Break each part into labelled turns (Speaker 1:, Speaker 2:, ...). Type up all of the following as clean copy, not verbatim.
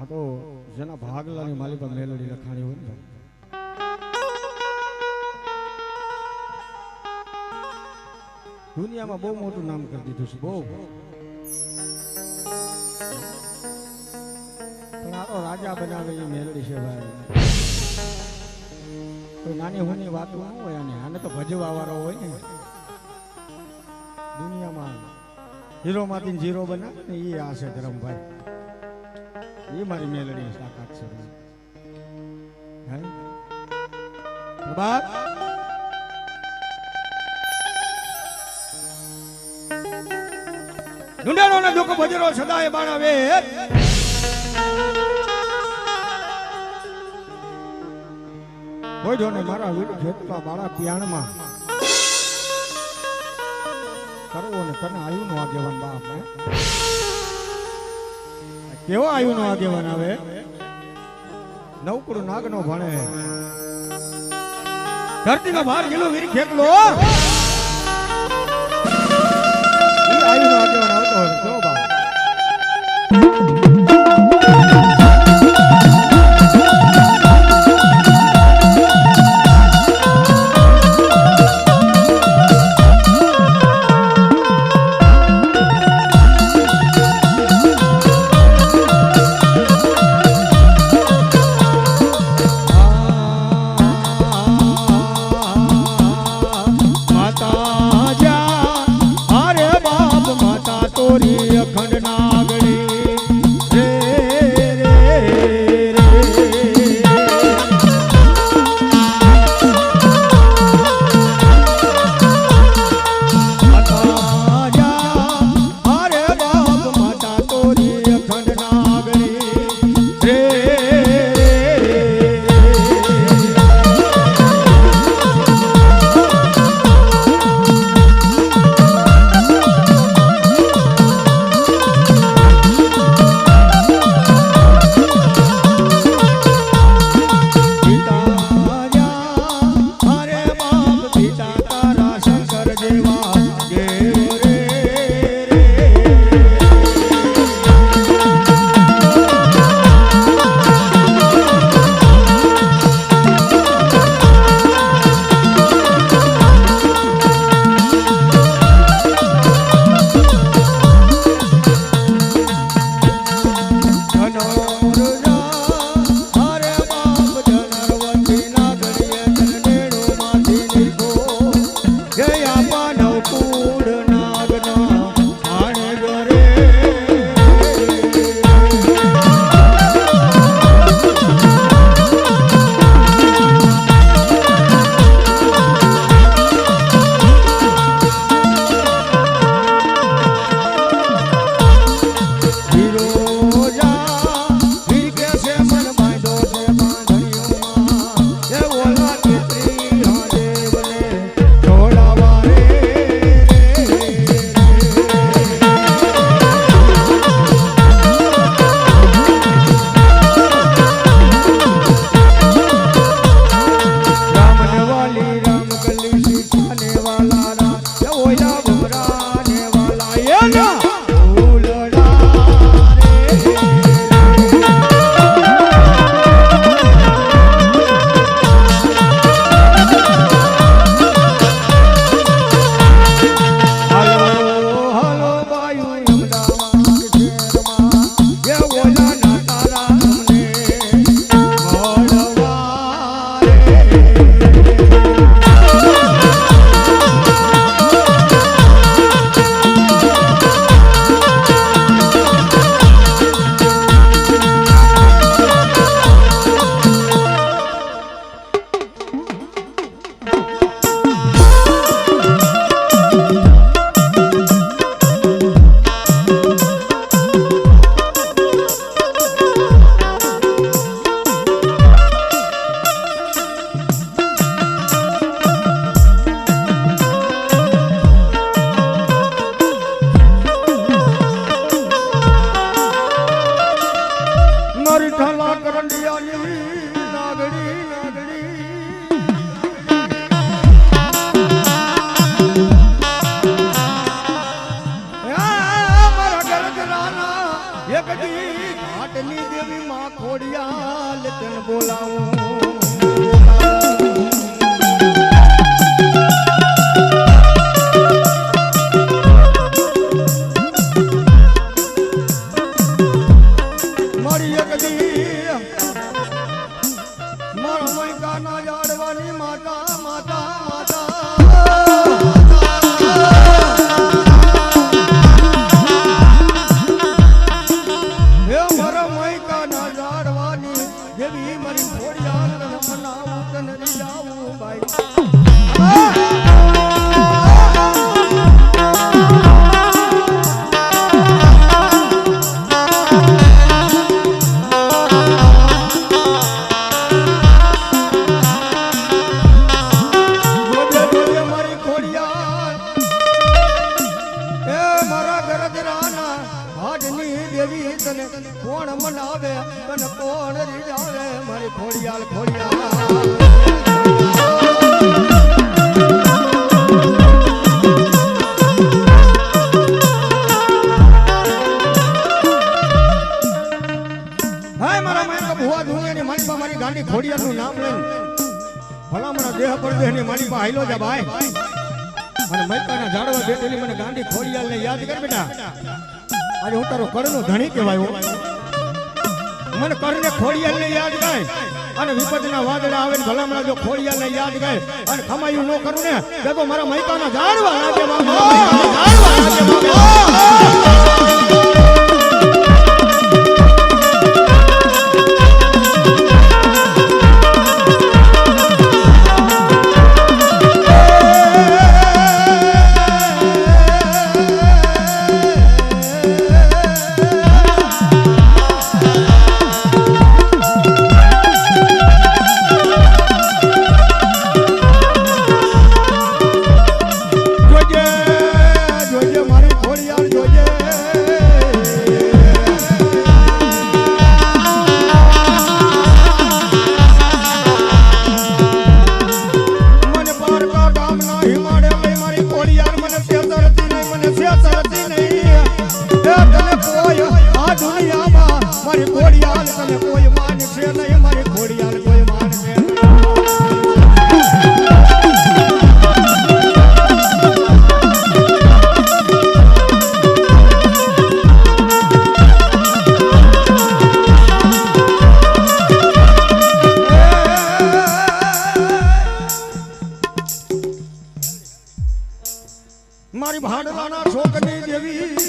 Speaker 1: આ તો જેના ભાગલાની માલી પર મેલડી લખાણી હોય ને દુનિયામાં બહુ મોટું નામ કરી દીધું છે બહુ પણ આ તો રાજા બનાવે એ મેલડી છે ભાઈ કોઈ નાની હોની વાત ન હોય આને તો ભજવા વાળો હોય ને દુનિયામાં હીરો માંથી જીરો બનાવે ને એ આ છે ધરમભાઈ એ મારી મેલડી તાકાત છે ઢુંડાળો ને દુઃખ ભજરો સદાય બાણાવે કોઈ જોને મારા વીર ખેતમાં બાળા પિયાણમાં કરવો ને તને આયુ નો આગેવાન બાપ કેવો આયુ નો આગેવાન આવે નવકુળ નાગ નો ભણે ધરતી નો ભાર ગેલો વીર ખેતલો આયુ નો આગેવાન આવતો હોય કેવો બાપ દેવી માં ખોડિયાલ તને બોલાવું મારી એક દી મારા મૈકા ના જાડવાની માતા માતા માતા દેવી મારી ખોડિયાલ તને મનાવું તને રીઝાવું ભાઈ મારી ખોડિયાલ એ મારા ગરજરાના હાડની દેવી તને કોણ મનાવે તને કોણ રીઝાવે મારી ખોડિયાલ ખોડિયાલ હાય મારા માયકા ભુવા ધુનિયાની મારી પા મારી ગાંડી ખોડિયાલનું નામ લઈને ભલામણા દેહ પર દેહની મારી પા હાઈલો જા ભાઈ અને મૈકાના ઝાડવા બેઠેલી મને ગાંડી ખોડિયાલને યાદ કર બેટા આજે હું તારો કરનો ધણી કહેવાયો મને કરને ખોડિયાલને યાદ ગાય અને વિપદના વાદળા આવે ને ભલામણા જો ખોડિયાલને યાદ ગાય અને ખમાયું ન કરું ને તો મારા મૈકાના ઝાડવા લાગે મારી ખોડિયાલ તને કોઈ માનશે નહીં મારી ખોડિયાલ કોઈ માનશે મારી ભાડલાના છોકરી દેવી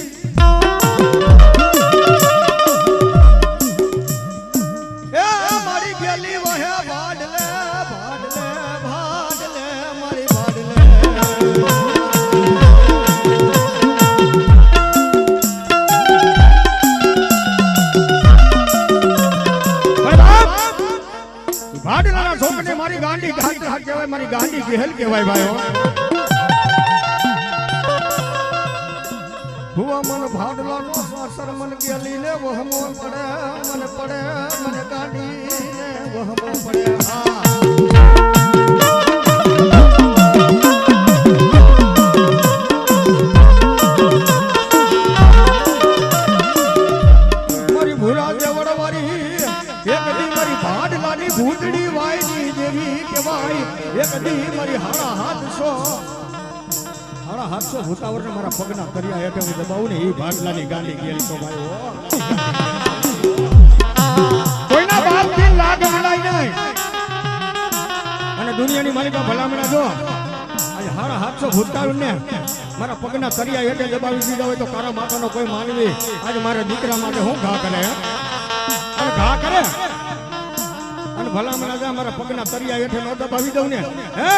Speaker 1: ભાડલાના છોકરીને મારી ગાંડી ઘાટ કહેવાય મારી ગાંડી ગહેલ કહેવાય ભાઈઓ હુવા મન ભાડલાનો સાસર મન ગેલી ને વહમો પડે મને ગાંડી ને વહમો પડે હા મારી ભૂરા દેવડવારી એક દી મારી ભાડલાની ભૂતડી વાયની દેવી કહેવાય એક દી મારી હાડા હાથસો ભૂતાવરને મારા પગના કર્યા હેઠે હું દબાવું ને એ ભાડલાની ગાંડી ગેલી તો ભાઈ કોઈના બાપથી લાગ મનાય નહીં અને દુનિયાની માલિકા ભલામણા જો આજે હાડા હાથસો ભૂતાવરને મારા પગના કર્યા હેઠે દબાવી દીધા હોય તો કારા માતાનો કોઈ માનવી આજે મારા દીકરા માટે હું ઘા કરે અને ઘા કરે અને ભલામણા જા મારા પગના તરિયા હેઠે ન દબાવી દઉં ને હે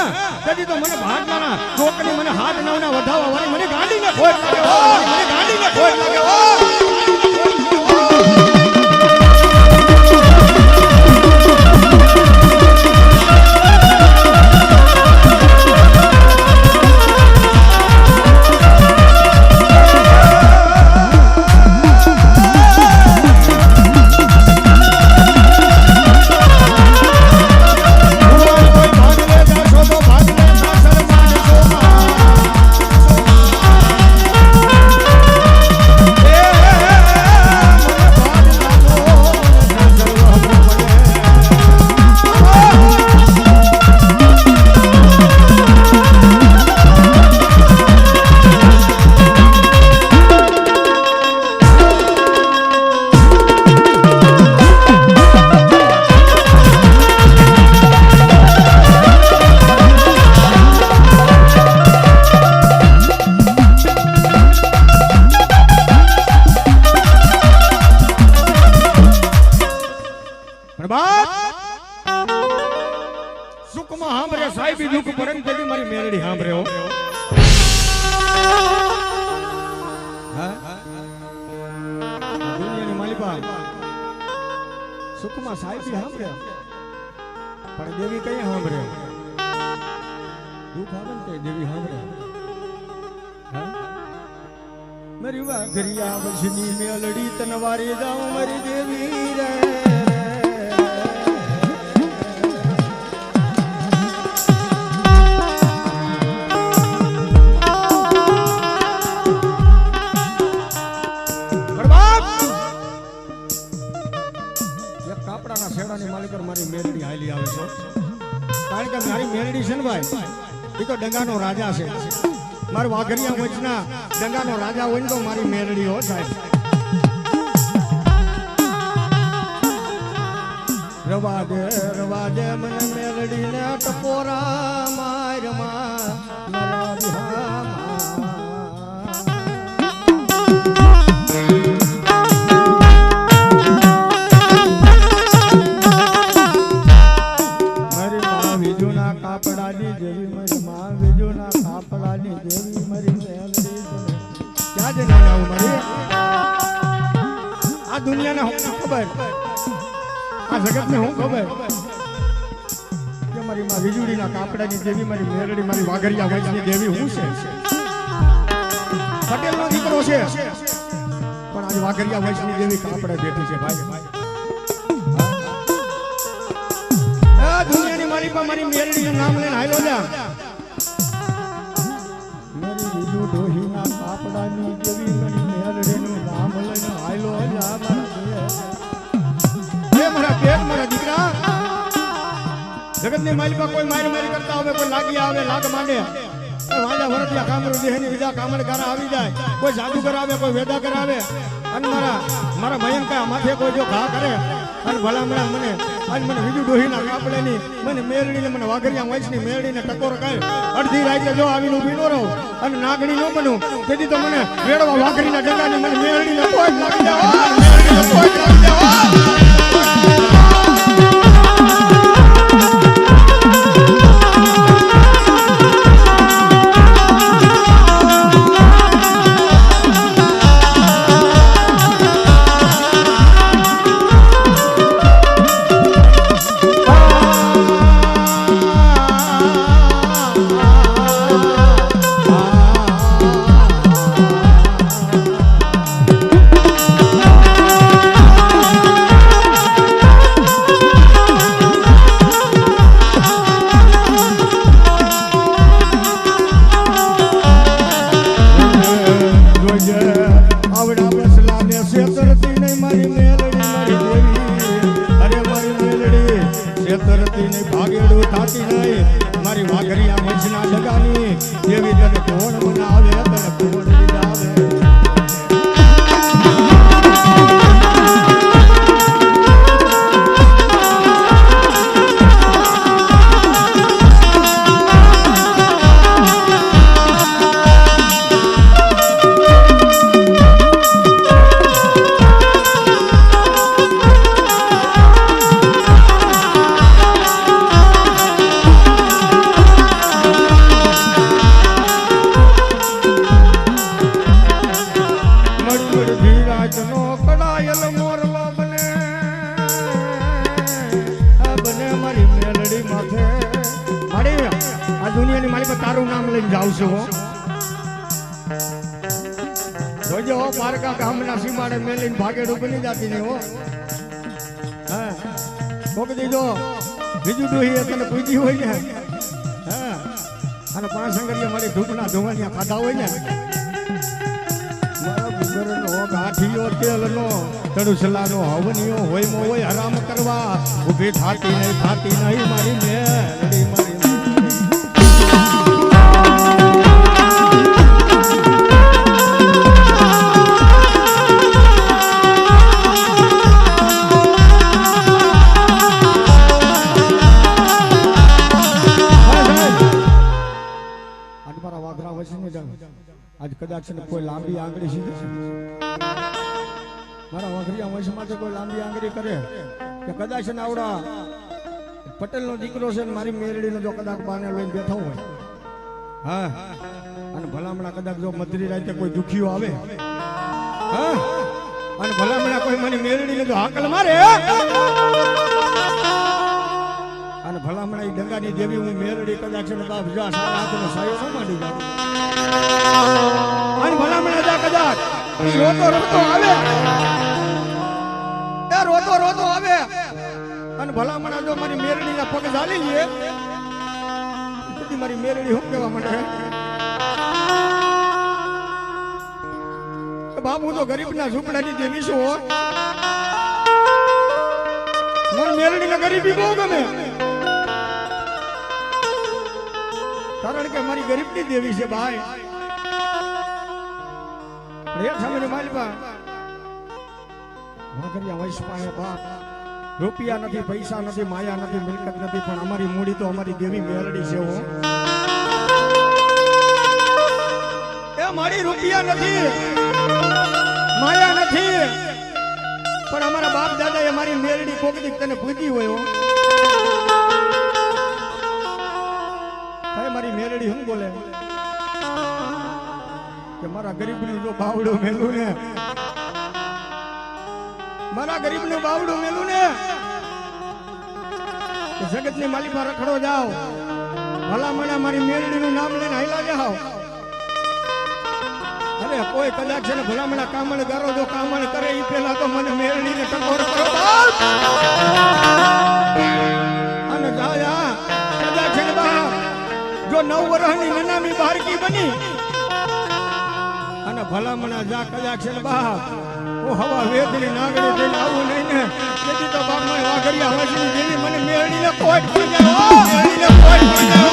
Speaker 1: તેથી તો મને ભાડલાના છોકરી મને હાથ નવના વધાવા વાળી મને ગાંડીને ખોટ લાગે મને ગાંડીને ખોટ લાગે પણ બાપ સુખમાં સાંભળે સાહેબ દુઃખ પરમ તેથી મારી મેરડી સાંભળે હો દુનિયાની માલિકા સુખમાં સાહેબ સાંભળે પણ દેવી કઈ સાંભળે દુઃખ આવે ને કઈ દેવી સાંભળે મારી વાઘરિયા વજની મેલડી તનવારી જાઉં મારી દેવી રે કાપડાના શેડાની માલિકર મારી મેરડી હાલી આવે છે કારણ કે મારી મેરડી છે ને ભાઈ એ તો ડંગાનો રાજા છે મારો વાઘરિયા વચના ડંગાનો રાજા હોય ને તો મારી મેરડી હો સાહેબ રવા દે મને મેરડી ને ટપોરા માર મારા વિહામાં કાપડાની દેવી મારી માં વિજોના કાપડાની દેવી મારી મેલડી ક્યાં જઈને આવું મારી આ દુનિયાને હું ખબર આ જગતને હું ખબર કે મારી માં વિજુડીના કાપડાની દેવી મારી મેલડી મારી વાઘરિયા વંશની દેવી હું છે પટેલનો દીકરો છે પણ આજે વાઘરિયા વંશની દેવી કાપડે બેઠી છે ભાઈ દુનિયાની મારી પર મારી મેરડીનું નામ લઈને હાલો જા મારી બીજું ડોહીના કાપડાની જેવી મારી મેરડીનું નામ લઈને હાલો જા મારા દીકરા જગતની મારી પર કોઈ મારી કરતા આવે કોઈ લાગી આવે લાગ માંડે વાંજા વરતિયા કામરું દેહની વિદા કામણગારા આવી જાય કોઈ જાદુ કરાવે કોઈ વેદા કરાવે અને મારા ભયંકર માથે કોઈ જો ઘા કરે અને ભલામણા મને આજ મને બીજું ડોહીના કાપડેની મને મેરડીને મને વાઘરિયા વંશની મેરડીને ટકોર કરે અડધી રાતે જો આવીને ઊભી ન રહું અને નાગણી ન બનું તેથી તો મને વેડવા વાઘરીના ડંગાની મને મેરડીને કોઈ લાગી જાવ મેરડીને કોઈ લાગી જાવ મારી વાઘરિયા વંશના ડગાની દેવી તને કોણ બનાવે તને કોણ લીધાવે દુનિયાની માલિક તારું નામ લઈને જાઉં છું જોજો પારકા ગામના સીમાડે મેલીને ભાગેડું બની જાતી નહીં હો હા કોક દીધો બીજું ડોહી તને પૂજી હોય ને હા અને પાંચ સંગરીએ મારી ધૂપના ધોવાનિયા ખાધા હોય ને મારા ગુગરનો ગાંઠિયો તેલનો તડુસલાનો હવનિયો હોયમો હોય હરામ કરવા ઊભી થાતી નહીં મારી મેલડી મારી આજ કદાચ કોઈ લાંબી આંગળી સીધી મારા વાઘરિયા વંશ માટે કોઈ લાંબી આંગળી કરે કે કદાચ ને આવડા પટેલ નો દીકરો છે ને મારી મેરડીનો જો કદાચ બાને લઈને બેઠો હોય, હા, અને ભલામણા કદાચ જો મધરી રાતે કોઈ દુખીઓ આવે, હા, અને ભલામણા કોઈ મારી મેરડીને જો હાકલ મારે, અને ભલામણા એ ડંગાની દેવી હું મેરડી કદાચ ને બાપ જા સારા હાથનો સાયો ન માંડી જાય, અને ભલામણા જા કદાચ રોતો રોતો આવે, એ રોતો રોતો આવે, અને ભલામણા જો મારી મેરડીના પગ ઝાલી લે, મારી મેરડી હું કેવા માંડે, બાપુ તો ગરીબના ઝૂંપડાની દેવી છું, મને મેરડીના ગરીબી બહુ ગમે, કારણ કે મારી ગરીબની દેવી છે ભાઈ. એક સમયની માલિકા વાઘરિયા વૈશ પાસે બાપ રૂપિયા નથી, પૈસા નથી, માયા નથી, મિલકત નથી, પણ અમારી મૂડી તો અમારી દેવી મેરડી છે. એ મારી રૂપિયા નથી, માયા નથી, પણ અમારા બાપ દાદા એ મારી મેરડી કોકદી તને પૂજી હોય. મારી મેરડી હું બોલે કે મારા ગરીબનું જો બાવડું મેલું ને, મારા ગરીબનું બાવડું મેલું ને, જગતની માલિકા રખડો જાઓ, ભલામણા મારી મેરડીનું નામ લઈને હાઈલા જાઓ. અરે કોઈ કદાચ છે ને ભલામણા કામણ ગારો જો કામણ કરે એ પેલા તો મને મેરડીને ટકોર કરો અને જા કદાચ છે ને બાપ જો 9 વર્ષની નનામી બાળકી બની અને ભલામણા જા કદાચ છે ને બાપ ઓ હવા વેદની નાગડી થઈને આવું નહીં ને, તેથી તો બાપ માં વાઘરિયા હવાસની દેવી મને મેરડીને કોટ પડી જાય, મેરડીને કોટ પડી જાય.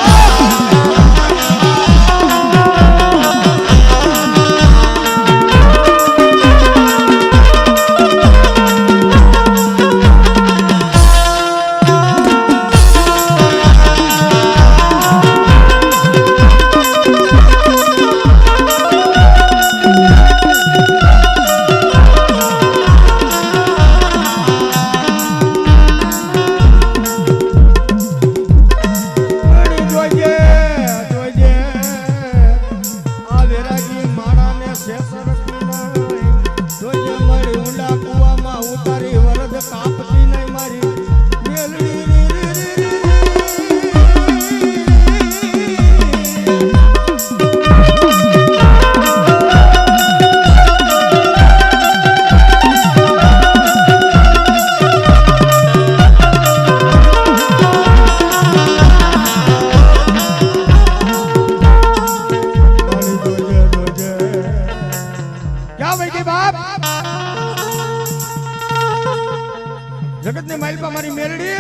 Speaker 1: જગતની માલિકા મારી મેરડી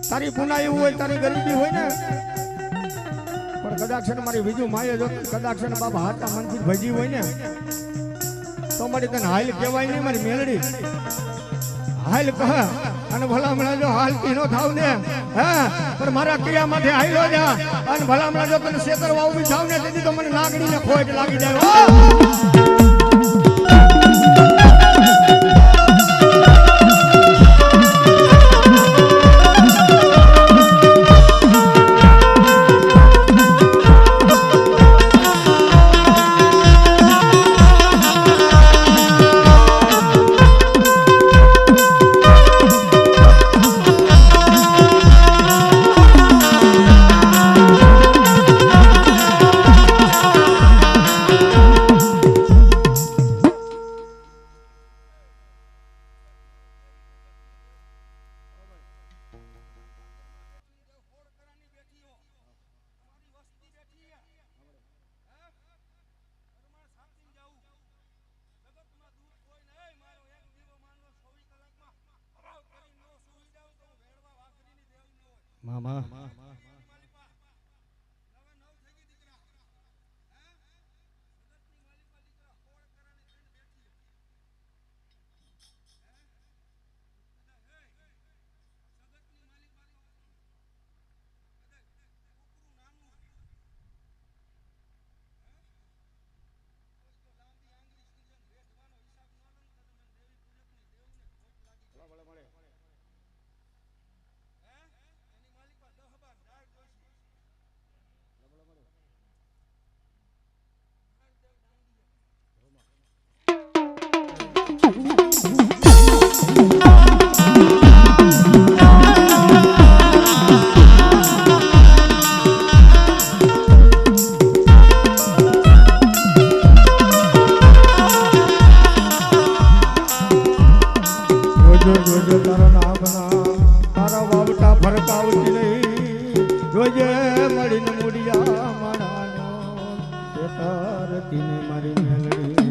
Speaker 1: તારી પુના એવું હોય, તારી ગરીબી હોય ને, પણ કદાચ છે ને મારી બીજું માએ જો કદાચ છે ને બાબા હાથના મનથી ભજી હોય ને તો મારી તને હાલ કહેવાય નહીં. મારી મેરડી હાલ કહે અને ભલામણા જો હાલતી નો થાવ ને, હા, પણ મારા ક્રિયામાંથી હાલ્યો જા અને ભલામણા જો તને છેતરવા ઉભી થાવ ને તેથી તો મને નાગડીને ખોટ લાગી જાય. મામા જોજે તારા નામના તારા વાવટા ફરકાવતી નહીં જોજે મળીને મૂડિયા માણાનો તારતીને મારી મેલડી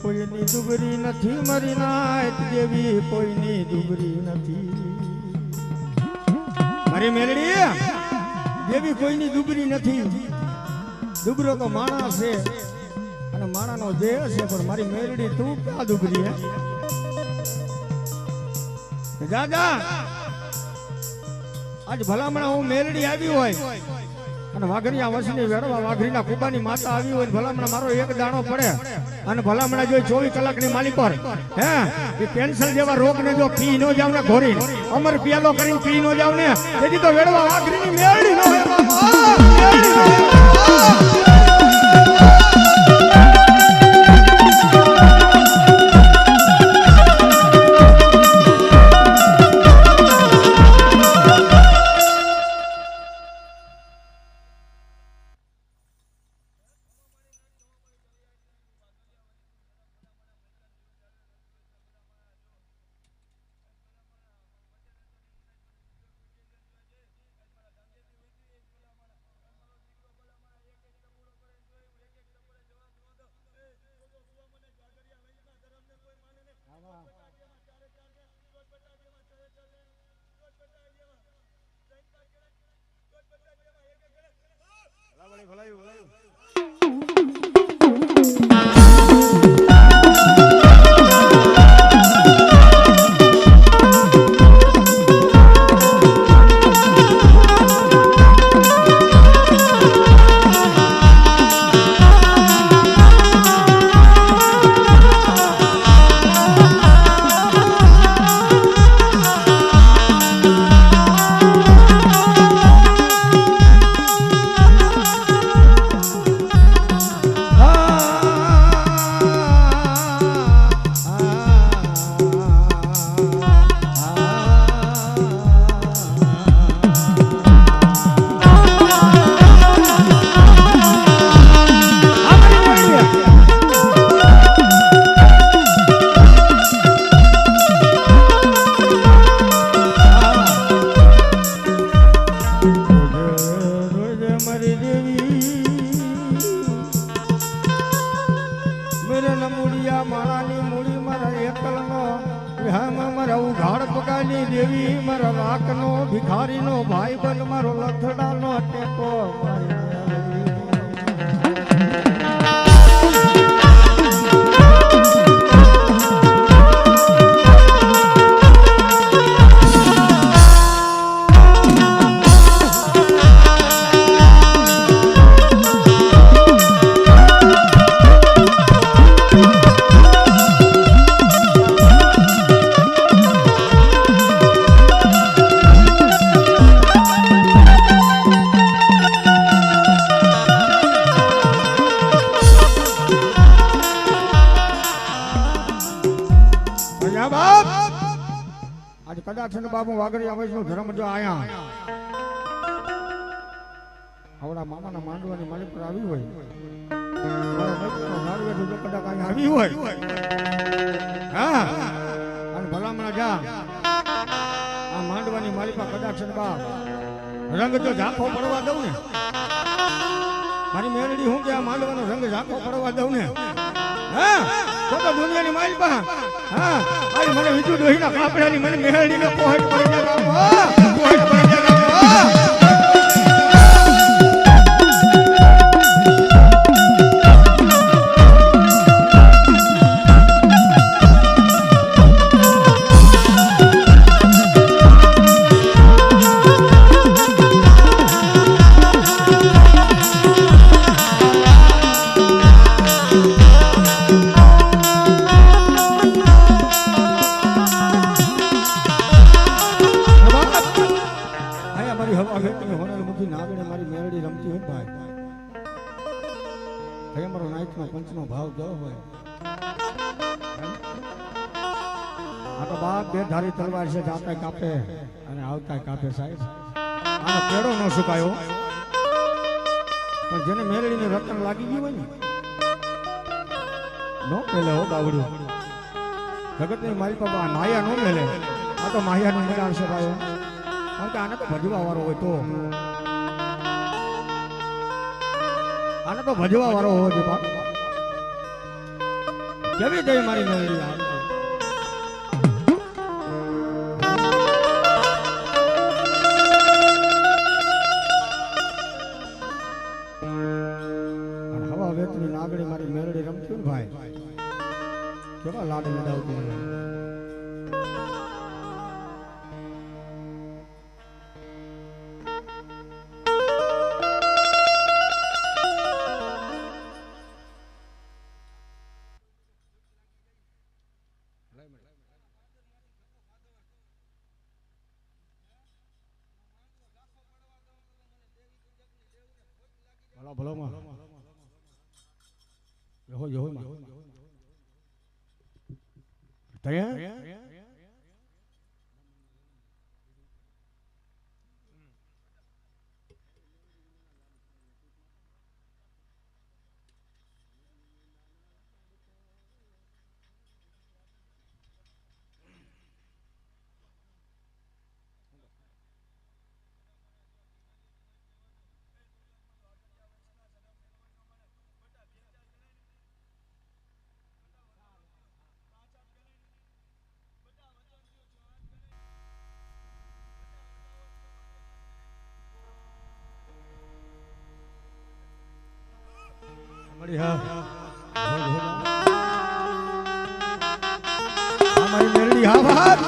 Speaker 1: કોઈની દુબરી નથી મરી નાય દેવી કોઈની દુબરી નથી મારી મેલડી દેવી કોઈની દુબરી નથી દુબરો તો માણસ છે અને માણાનો દેહ છે પણ મારી મેલડી તું ક્યાં દુબરી હે દાદા આજ ભલામણા હું મેલડી આવી હોય અને વાઘરિયા વસની વેડવા વાઘરીના કુબાની માતા આવી હોય ભલામણા મારો એક દાણો પડે અને ભલામણા જો 24 કલાકની માલિક પર હે એ કેન્સર જેવા રોગ ને જો પી નો જાવ ને ઘોરી અમર પિયાલો કરીને પી નો જાવ ને તેથી તો વેડવા વાઘરીની મેલડી નો હે બાપા મેલડી નો દેવી મારા વાકનો ભિખારીનો ભાઈ બન મારો લથડાનો ટેકો બાબુ વાગડિયા વૈષ્ણવ ધર્મ જો આયા આવડા મામાના માંડવાની માલિક પર આવી હોય કદાચ આવી હોય હા અને ભલામણા જા આ માંડવાની માલિકા કદાચ બાપ રંગ જો ઝાંખો પડવા દઉં ને મારી મેરડી હું કે આ માંડવાનો રંગ ઝાંખો પડવા દઉં ને હા તો દુનિયાની માલિકા હા અરે મને વિજુ દોહીના કાપડાની મને મેરડીનો કોહટ પડી જાય બાપા કોહટ પડી જાય બાપા તો બાપ બે ધારી તલવાર છે, જાતા કાપે અને આવતા કાપે સાહેબ. આનો કેળો ન સુકાયો, પણ જેને મેળવીને રતન લાગી ગયું હોય ને નો મેલે હો બાવડું. જગતની મારી બાબા માયા નો મેલે, આ તો માયાનું મેળાવશે ભાઈ. કારણ કે આને તો ભજવા વાળો હોય તો, આને તો ભજવા વાળો હોવો જોઈએ બાપ. કેવી જઈ મારી મેળવી આ હવા વેતની નાગડી મારી મેળડી રમતી ને ભાઈ, કેવા લાડ લડાવતી. ભલો માં યહો યહો માં તયા हमारी मेलडी हाँ बात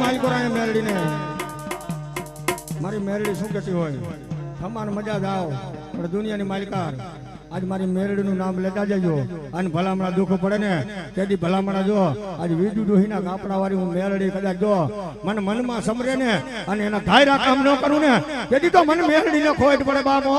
Speaker 1: હાલ કરો અહીંયા મેરડીને. મારી મેરડી શું કહેતી હોય, ખમાન મજા જાઓ પણ દુનિયાની માલિકાર. આજ મારી મેરડીનું નામ લેતા જજો અને ભલામણા દુઃખ પડે ને તેથી ભલામણા જો આજ વીજુ ડોહીના કાપડા વાળી હું મેરડી કદાચ જો મને મનમાં સમરે ને અને એના ધાયરા કામ ન કરું ને તેથી તો મને મેરડીને ખોટ પડે બાપો.